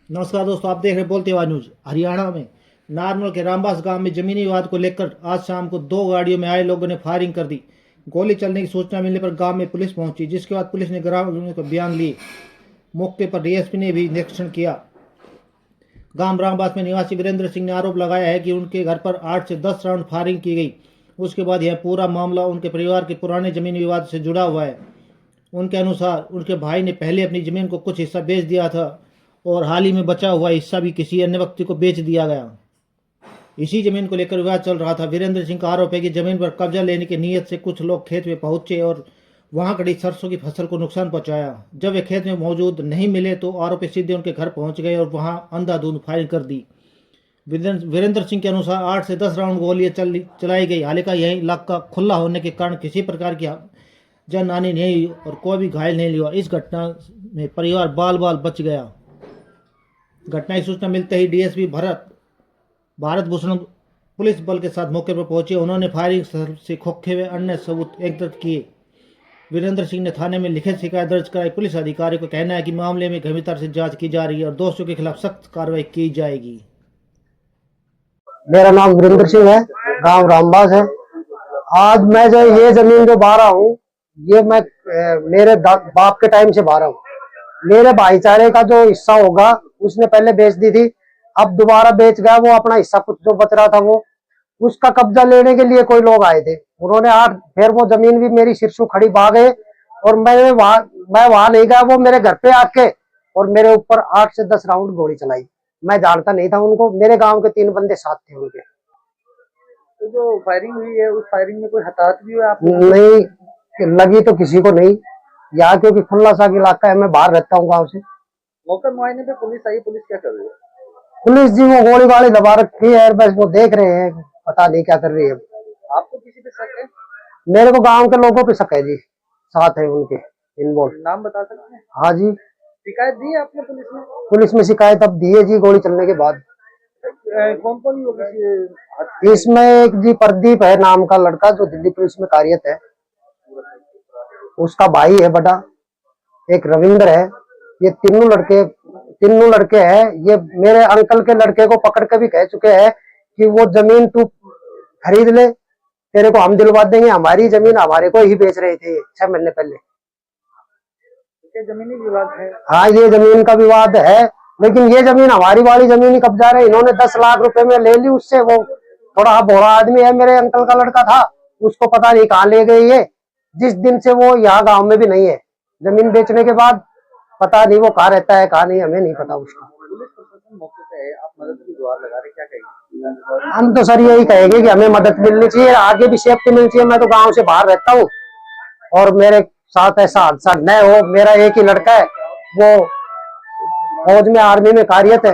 नमस्कार दोस्तों, आप देख रहे बोलते हुआ न्यूज। हरियाणा में नारनौल के रामबास गांव में जमीनी विवाद को लेकर आज शाम को दो गाड़ियों में आए लोगों ने फायरिंग कर दी। गोली चलने की सूचना मिलने पर गांव में पुलिस पहुंची, जिसके बाद पुलिस ने ग्रामीणों को बयान लिए। मौके पर डीएसपी ने भी निरीक्षण किया। गांव रामबास में निवासी वीरेंद्र सिंह ने आरोप लगाया है कि उनके घर पर 8 से 10 राउंड फायरिंग की गई। उसके बाद यह पूरा मामला उनके परिवार के पुराने जमीनी विवाद से जुड़ा हुआ है। उनके अनुसार उनके भाई ने पहले अपनी जमीन को कुछ हिस्सा बेच दिया था और हाल ही में बचा हुआ हिस्सा भी किसी अन्य व्यक्ति को बेच दिया गया। इसी जमीन को लेकर विवाद चल रहा था। वीरेंद्र सिंह का आरोप है कि जमीन पर कब्जा लेने की नीयत से कुछ लोग खेत में पहुंचे और वहां खड़ी सरसों की फसल को नुकसान पहुंचाया। जब वे खेत में मौजूद नहीं मिले तो आरोपी सीधे उनके घर पहुंच गए और वहां अंधाधुंध फायरिंग कर दी। वीरेंद्र सिंह के अनुसार 8 से 10 राउंड गोलियां चलाई गई। हालांकि यह इलाका खुला होने के कारण किसी प्रकार की जान हानि नहीं हुई और कोई भी घायल नहीं हुआ। इस घटना में परिवार बाल बाल बच गया। घटना की सूचना मिलते ही डीएसपी भारत भूषण पुलिस बल के साथ मौके पर पहुंचे। उन्होंने फायरिंग से खोखे हुए अन्य सबूत एकत्र किए। वीरेंद्र सिंह ने थाने में लिखित शिकायत दर्ज कराई। पुलिस अधिकारी का कहना है कि मामले में गंभीरता से जांच की जा रही है और दोषियों के खिलाफ सख्त कार्रवाई की जाएगी। मेरा नाम वीरेंद्र सिंह है, गांव रामबास है। आज मैं जो ये जमीन जो बा रहा हूँ, ये मैं मेरे बाप के टाइम से बा रहा हूँ। मेरे भाईचारे का जो हिस्सा होगा उसने पहले बेच दी थी, अब दोबारा बेच गया वो अपना हिस्सा। कुछ जो बच रहा था वो उसका कब्जा लेने के लिए कोई लोग आए थे। उन्होंने फिर वो जमीन भी मेरी सिरसू खड़ी बा गए और मैं वहां नहीं गया। वो मेरे घर पे आके और मेरे ऊपर 8 से 10 राउंड गोली चलाई। मैं जानता नहीं था उनको। मेरे गांव के 3 बंदे साथ थे उनके। तो जो फायरिंग हुई है उस फायरिंग में कोई हताहत भी हुआ आपको? नहीं लगी तो किसी को नहीं। यहाँ क्योंकि खुला सा इलाका है, मैं बाहर रहता हूँ गाँव से। मौका मुआयने पे पुलिस आई, पुलिस क्या कर रही है? पुलिस जी वो गोली वाली दबा रखी है, बस वो देख रहे हैं, पता नहीं क्या कर रही है। आपको किसी पे शक है? मेरे को गांव के लोगों पे शक है जी, साथ है उनके इन्वॉल्व। नाम बता सकते हैं? हाँ जी। शिकायत दी है आपने पुलिस में? पुलिस में शिकायत अब दी है जी, गोली चलने के बाद। कौन कौन लोग इसमें एक जी प्रदीप है नाम का लड़का, जो दिल्ली पुलिस में कार्यरत है, उसका भाई है बड़ा, एक रविंद्र है। ये तीनों लड़के हैं। ये मेरे अंकल के लड़के को पकड़ के भी कह चुके हैं कि वो जमीन तू खरीद ले, तेरे को हम दिलवा देंगे। हमारी जमीन हमारे को ही बेच रहे थे 6 महीने पहले। जमीनी विवाद है? हाँ, ये जमीन का विवाद है, लेकिन ये जमीन हमारी वाली जमीन ही कब्जा रहे। इन्होंने 10 लाख रुपए में ले ली उससे। वो थोड़ा भोला आदमी है, मेरे अंकल का लड़का था, उसको पता नहीं कहाँ ले गई है। जिस दिन से वो यहाँ गांव में भी नहीं है, जमीन बेचने के बाद पता नहीं वो कहाँ रहता है कहाँ नहीं, हमें नहीं पता उसका। पुलिस प्रशासन मौके पे है, आप मदद की गुहार लगा रहे, क्या कहेंगे? हम तो सर यही कहेंगे कि हमें मदद मिलनी चाहिए, आगे भी सेफ्टी मिलनी चाहिए। मैं तो गाँव से बाहर रहता हूँ और मेरे साथ ऐसा हादसा न हो। मेरा एक ही लड़का है, वो फौज में आर्मी में कार्यरत है।